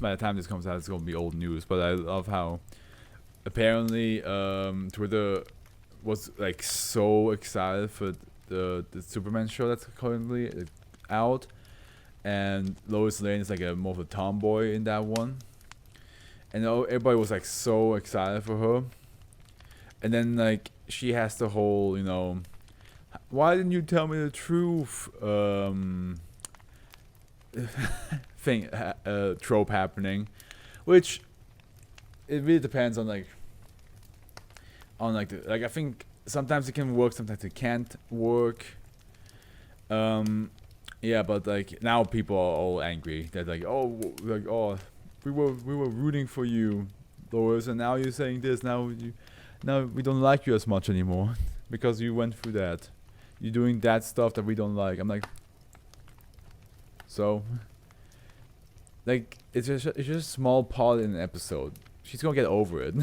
by the time this comes out, it's gonna be old news. But I love how apparently Twitter was like so excited for the Superman show that's currently out, and Lois Lane is like a more of a tomboy in that one, and everybody was like so excited for her, and then like she has the whole, you know, why didn't you tell me the truth thing trope happening, which it really depends on like I think sometimes it can work, sometimes it can't work. Yeah, but like now people are all angry. They're like, oh, we were rooting for you, Lois, and now you're saying this. Now we don't like you as much anymore because you went through that. You're doing that stuff that we don't like. I'm like, so like it's just a small part in an episode. She's gonna get over it.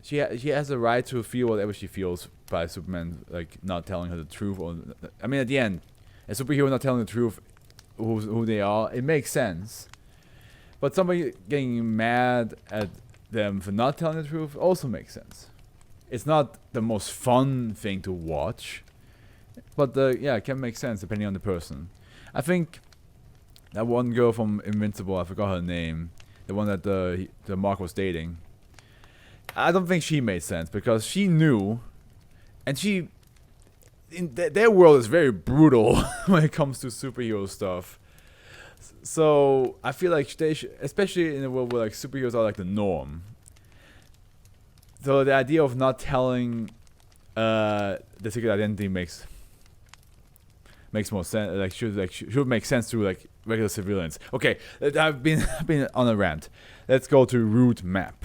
She has a right to feel whatever she feels by Superman like not telling her the truth. Or I mean, at the end, a superhero not telling the truth, who they are, it makes sense. But somebody getting mad at them for not telling the truth also makes sense. It's not the most fun thing to watch, but yeah, it can make sense depending on the person. I think that one girl from Invincible, I forgot her name, the one that the Mark was dating. I don't think she made sense because she knew, and she, in their world is very brutal when it comes to superhero stuff. So I feel like they especially in a world where like superheroes are like the norm. So the idea of not telling the secret identity makes more sense. Like should make sense to like regular civilians. Okay, I've been on a rant. Let's go to route map.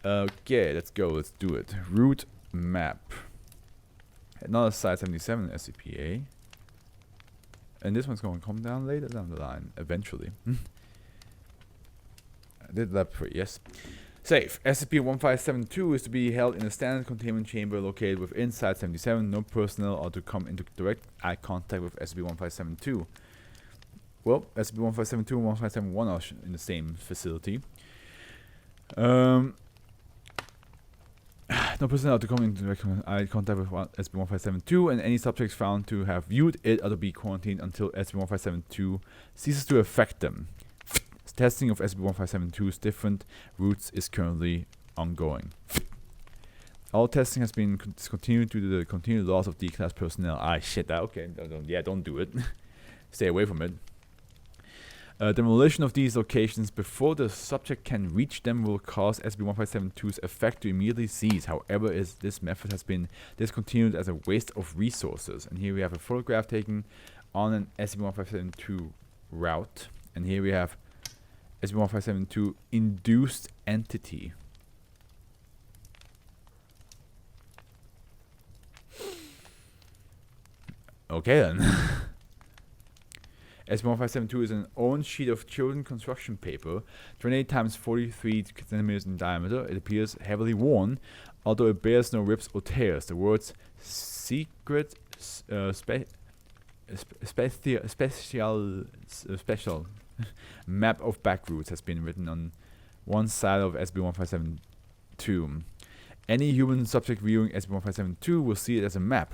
Okay, let's go. Let's do it. Route map. Another site 77 SCP. And this one's going to come down later down the line, eventually. I did lab 3, yes. Safe. SCP-1572 is to be held in a standard containment chamber located within Site 77. No personnel are to come into direct eye contact with SCP-1572. Well, SCP-1572 and 1571 are in the same facility. No personnel to come into direct eye contact with SCP-1572, and any subjects found to have viewed it are to be quarantined until SCP-1572 ceases to affect them. Testing of SCP-1572's different routes is currently ongoing. All testing has been discontinued due to the continued loss of D-Class personnel. Shit, okay, don't do it. Stay away from it. Demolition of these locations before the subject can reach them will cause SCP-1572's effect to immediately cease. However, this method has been discontinued as a waste of resources. And here we have a photograph taken on an SCP-1572 route. And here we have SCP-1572 induced entity. Okay then. SCP-1572 is an orange sheet of chosen construction paper, 28 times 43 centimeters in diameter. It appears heavily worn, although it bears no rips or tears. The words "secret special map of back routes" has been written on one side of SCP-1572. Any human subject viewing SCP-1572 will see it as a map,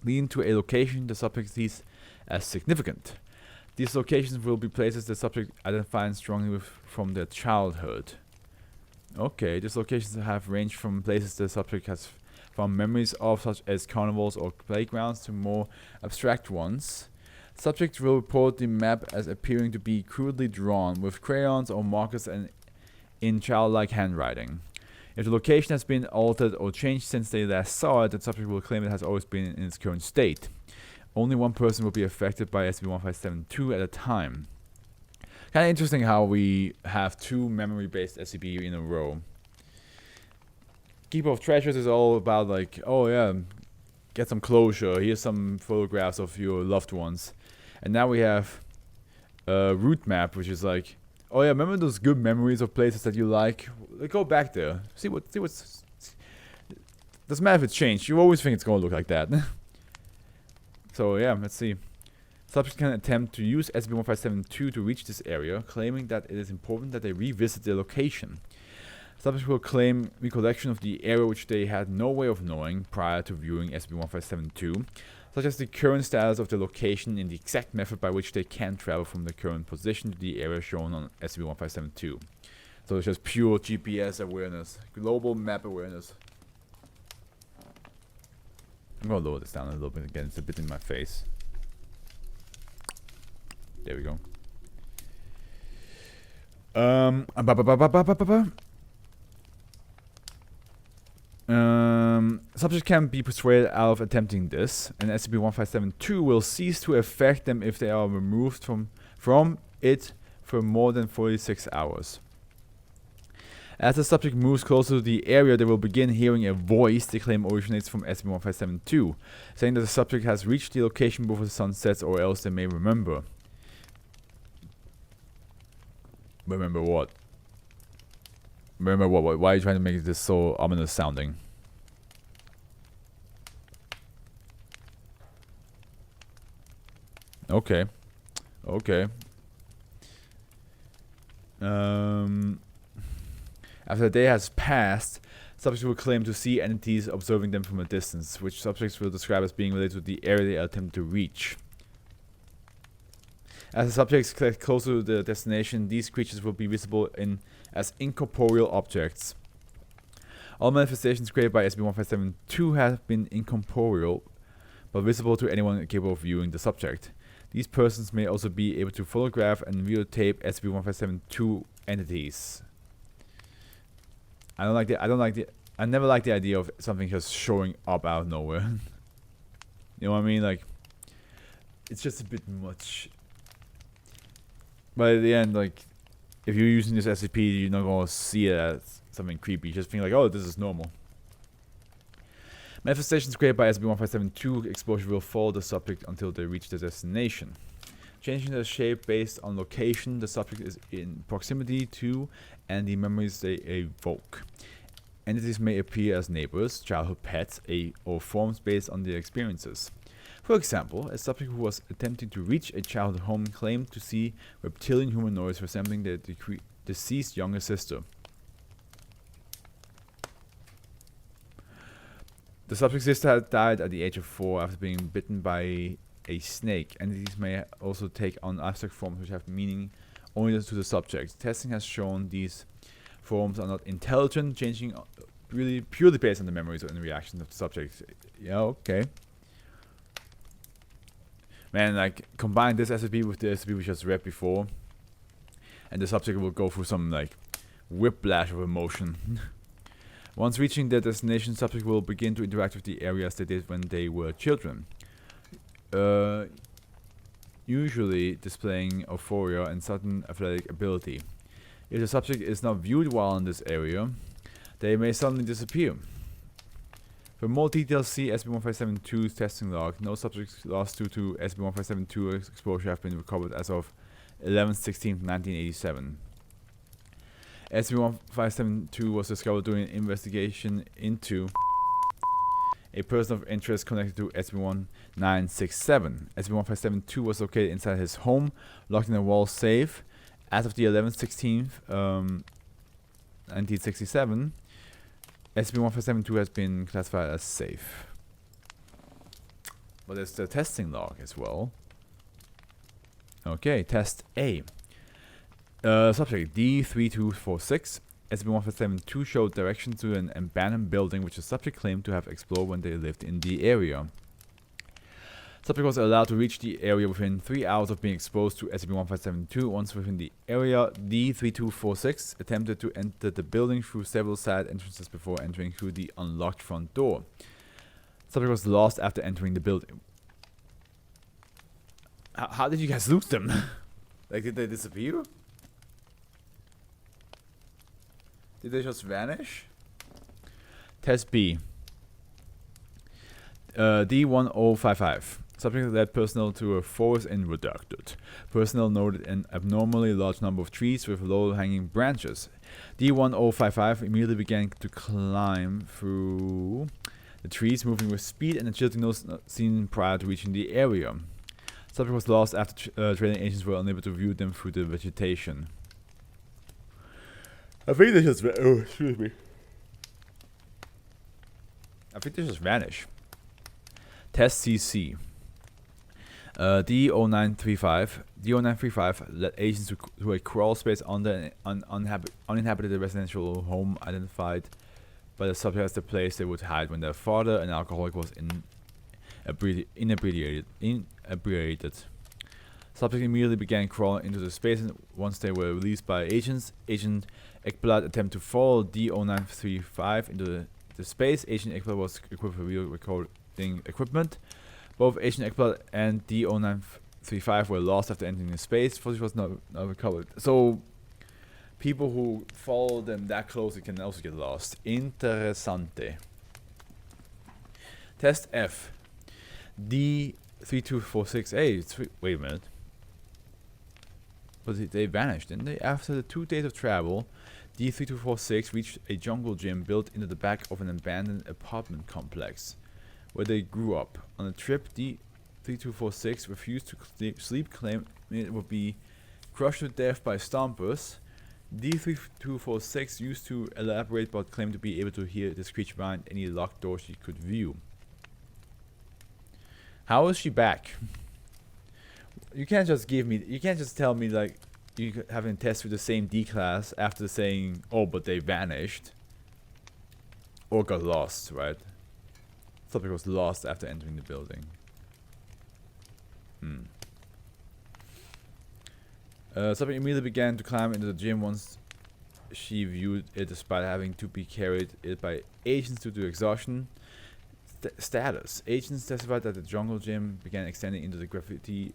leading to a location the subject sees as significant. These locations will be places the subject identifies strongly with from their childhood. Okay, these locations have ranged from places the subject has found memories of, such as carnivals or playgrounds, to more abstract ones. Subjects will report the map as appearing to be crudely drawn with crayons or markers and in childlike handwriting. If the location has been altered or changed since they last saw it, the subject will claim it has always been in its current state. Only one person will be affected by SCP-1572 at a time. Kind of interesting how we have two memory-based SCP in a row. Keeper of Treasures is all about like, oh yeah, get some closure. Here's some photographs of your loved ones. And now we have a route map, which is like, oh yeah, remember those good memories of places that you like? Go back there. See what's... Doesn't matter if it's changed. You always think it's gonna look like that. So yeah, let's see. Subjects can attempt to use SCP-1572 to reach this area, claiming that it is important that they revisit their location. Subjects will claim recollection of the area which they had no way of knowing prior to viewing SCP-1572, such as the current status of the location and the exact method by which they can travel from the current position to the area shown on SCP-1572. So it's just pure GPS awareness, global map awareness. I'm gonna lower this down a little bit again, it's a bit in my face. There we go. Subjects can be persuaded out of attempting this, and SCP-1572 will cease to affect them if they are removed from it for more than 46 hours. As the subject moves closer to the area, they will begin hearing a voice they claim originates from SCP-1572, saying that the subject has reached the location before the sun sets, or else they may remember. Remember what? Remember what? Why are you trying to make this so ominous sounding? Okay. Okay. After the day has passed, subjects will claim to see entities observing them from a distance, which subjects will describe as being related to the area they attempt to reach. As the subjects get closer to the destination, these creatures will be visible as incorporeal objects. All manifestations created by SCP-1572 have been incorporeal, but visible to anyone capable of viewing the subject. These persons may also be able to photograph and videotape SCP-1572 entities. I never liked the idea of something just showing up out of nowhere. You know what I mean? Like, it's just a bit much. But at the end, like, if you're using this SCP, you're not gonna see it as something creepy. You just think like, oh, this is normal. Manifestations created by SCP-1572 exposure will follow the subject until they reach the destination. Changing their shape based on location the subject is in proximity to and the memories they evoke. Entities may appear as neighbors, childhood pets, or forms based on their experiences. For example, a subject who was attempting to reach a childhood home claimed to see reptilian humanoids resembling their deceased younger sister. The subject's sister had died at the age of 4 after being bitten by a snake. Entities may also take on abstract forms which have meaning only to the subject. Testing has shown these forms are not intelligent, changing really purely based on the memories and reactions of the subject. Yeah, okay. Man, like, combine this SCP with the SCP we just read before, and the subject will go through some, like, whiplash of emotion. Once reaching their destination, subject will begin to interact with the area as they did when they were children. Usually displaying euphoria and sudden athletic ability. If the subject is not viewed while in this area, they may suddenly disappear. For more details, see SCP-1572's testing log. No subjects lost due to SCP-1572 exposure have been recovered as of 11/16/1987. SCP-1572 was discovered during an investigation into a person of interest connected to SCP-1967. SCP-1572 was located inside his home, locked in a wall safe. As of the 11/16/1967, SCP-1572 has been classified as safe. But there's the testing log as well. Okay, test A. Subject D3246. SCP-1572 showed directions to an abandoned building which the subject claimed to have explored when they lived in the area. Subject was allowed to reach the area within 3 hours of being exposed to SCP-1572. Once within the area, D3246 attempted to enter the building through several side entrances before entering through the unlocked front door. Subject was lost after entering the building. How did you guys lose them? Like, did they disappear? Did they just vanish? Test B. D1055. Subject led personnel to a forest in Redacted. Personnel noted an abnormally large number of trees with low-hanging branches. D1055 immediately began to climb through the trees, moving with speed and agility not seen prior to reaching the area. Subject was lost after trailing agents were unable to view them through the vegetation. I think they just excuse me. I think they just vanish. Test CC. D0935 let agents to a crawl space under an uninhabited residential home identified by the subject as the place they would hide when their father, an alcoholic, was inebriated. Subject immediately began crawling into the space, and once they were released by agents, Agent Ekblad attempted to follow D0935 into the space. Agent Ekblad was equipped with video recording equipment. Both Agent Ekblad and D0935 were lost after entering the space. Footage was not recovered. So, people who follow them that closely can also get lost. Interessante. Test F. D3246A. Wait a minute. But they vanished, didn't they? After the 2 days of travel, D3246 reached a jungle gym built into the back of an abandoned apartment complex where they grew up. On the trip, D3246 refused to sleep, claiming it would be crushed to death by stompers. D3246 used to elaborate but claimed to be able to hear this creature behind any locked door she could view. How is she back? You can't just tell me like you having tests with the same D class after saying, oh, but they vanished or got lost, right? Subject was lost after entering the building. Subject immediately began to climb into the gym once she viewed it, despite having to be carried by agents due to exhaustion. Status. Agents testified that the jungle gym began extending into the graffiti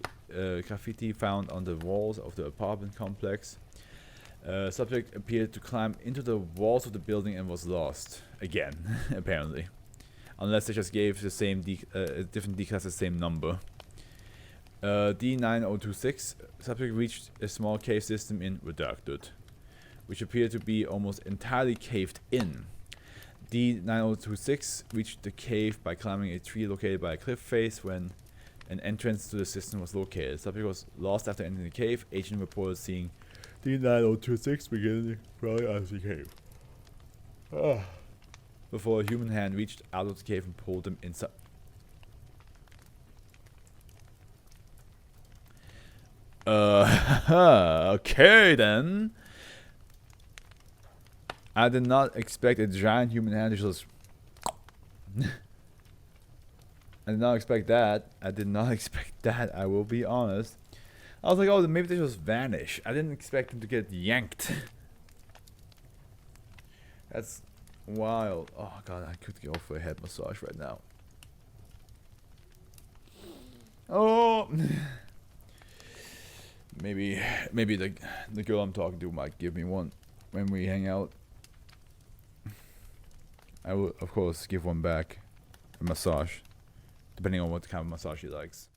found on the walls of the apartment complex. Subject appeared to climb into the walls of the building and was lost again, apparently, unless they just gave the same different D class the same number. D9026 subject reached a small cave system in Redacted, which appeared to be almost entirely caved in. D9026 reached the cave by climbing a tree located by a cliff face when an entrance to the system was located. Subject was lost after entering the cave. Agent reported seeing D9026 beginning crawling out of the cave. Before a human hand reached out of the cave and pulled them inside. Okay then. I did not expect a giant human hand to just... I did not expect that. I will be honest. I was like, oh, maybe they just vanish. I didn't expect them to get yanked. That's wild. Oh god, I could go for a head massage right now. Oh... Maybe the girl I'm talking to might give me one when we hang out. I will, of course, give one back. A massage. Depending on what kind of massage she likes.